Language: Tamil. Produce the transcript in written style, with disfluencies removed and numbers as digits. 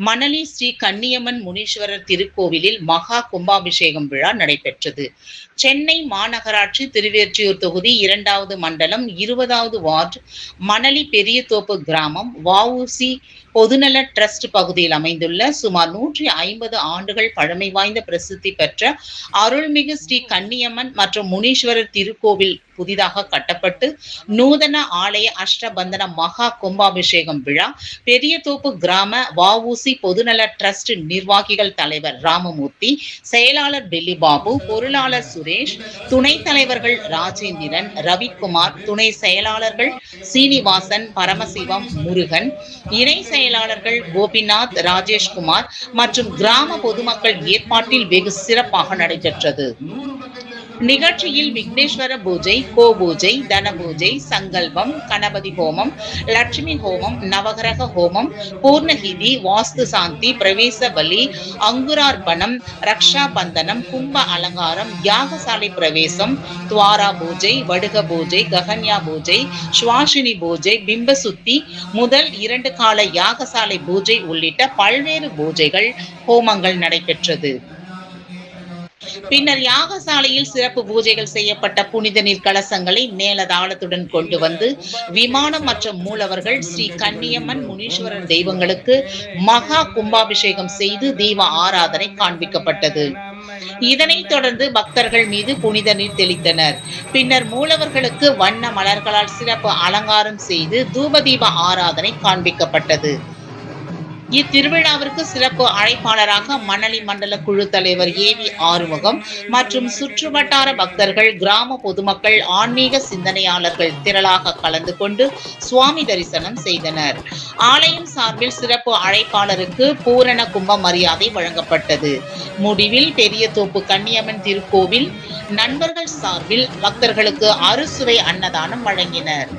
மணலி ஸ்ரீ கன்னியம்மன் முனீஸ்வரர் திருக்கோவிலில் மகா கும்பாபிஷேகம் விழா நடைபெற்றது. சென்னை மாநகராட்சி திருவொற்றியூர் தொகுதி 2வது மண்டலம் 20வது வார்டு மணலி பெரியதோப்பு கிராமம் வ.உ.சி. பொதுநல டிரஸ்ட் பகுதியில் அமைந்துள்ள சுமார் 150 ஆண்டுகள் பழமை வாய்ந்த பிரசித்தி பெற்ற அருள்மிகு ஸ்ரீ கன்னியம்மன் மற்றும் முனீஸ்வரர் திருக்கோவில் புதிதாக கட்டப்பட்டு நூதன ஆலய அஷ்டபந்தன மகா கும்பாபிஷேகம் விழா பெரியதோப்பு கிராம வ.உ.சி. பொதுநல டிரஸ்ட் நிர்வாகிகள் தலைவர் ராமமூர்த்தி, செயலாளர் பெல்லிபாபு, பொருளாளர் சுரேஷ், துணைத் தலைவர்கள் ராஜேந்திரன், ரவிக்குமார், துணை செயலாளர்கள் சீனிவாசன், பரமசிவம், முருகன், இணை செயலாளர்கள் கோபிநாத், ராஜேஷ்குமார் மற்றும் கிராம பொதுமக்கள் ஏற்பாட்டில் வெகு சிறப்பாக நடைபெற்றது. நிகழ்ச்சியில் விக்னேஸ்வர பூஜை, கோ பூஜை, தன பூஜை, சங்கல்பம், கணபதி ஹோமம், லட்சுமி ஹோமம், நவகிரக ஹோமம், பூர்ணகிதி, வாஸ்து சாந்தி, பிரவேச பலி, அங்குரார்ப்பணம், ரக்ஷா பந்தனம், கும்ப அலங்காரம், யாகசாலை பிரவேசம், துவாரா பூஜை, வடுக பூஜை, ககன்யா பூஜை, சுவாசினி பூஜை, பிம்ப சுத்தி முதல் 2 கால யாகசாலை பூஜை உள்ளிட்ட பல்வேறு பூஜைகள், ஹோமங்கள் நடைபெற்றது. பின்னர் யாகசாலையில் சிறப்பு பூஜைகள் செய்யப்பட்ட புனித நீர் கலசங்களை மேலதாளத்துடன் கொண்டு வந்து விமானம் மற்றும் மூலவர்கள் ஸ்ரீ கன்னியம்மன் முனீஸ்வரர் தெய்வங்களுக்கு மகா கும்பாபிஷேகம் செய்து தீப ஆராதனை காண்பிக்கப்பட்டது. இதனைத் தொடர்ந்து பக்தர்கள் மீது புனித நீர் தெளித்தனர். பின்னர் மூலவர்களுக்கு வண்ண மலர்களால் சிறப்பு அலங்காரம் செய்து தூபதீப ஆராதனை காண்பிக்கப்பட்டது. இத்திருவிழாவிற்கு சிறப்பு அழைப்பாளராக மணலி மண்டல குழு தலைவர் ஏ.வி. ஆறுமுகம் மற்றும் சுற்றுவட்டார பக்தர்கள், கிராம பொதுமக்கள், ஆன்மீக சிந்தனையாளர்கள் திரளாக கலந்து கொண்டு சுவாமி தரிசனம் செய்தனர். ஆலயம் சார்பில் சிறப்பு அழைப்பாளருக்கு பூரண கும்ப மரியாதை வழங்கப்பட்டது. முடிவில் பெரியதோப்பு கன்னியம்மன் திருக்கோவில் நண்பர்கள் சார்பில் பக்தர்களுக்கு அறுசுவை அன்னதானம் வழங்கினர்.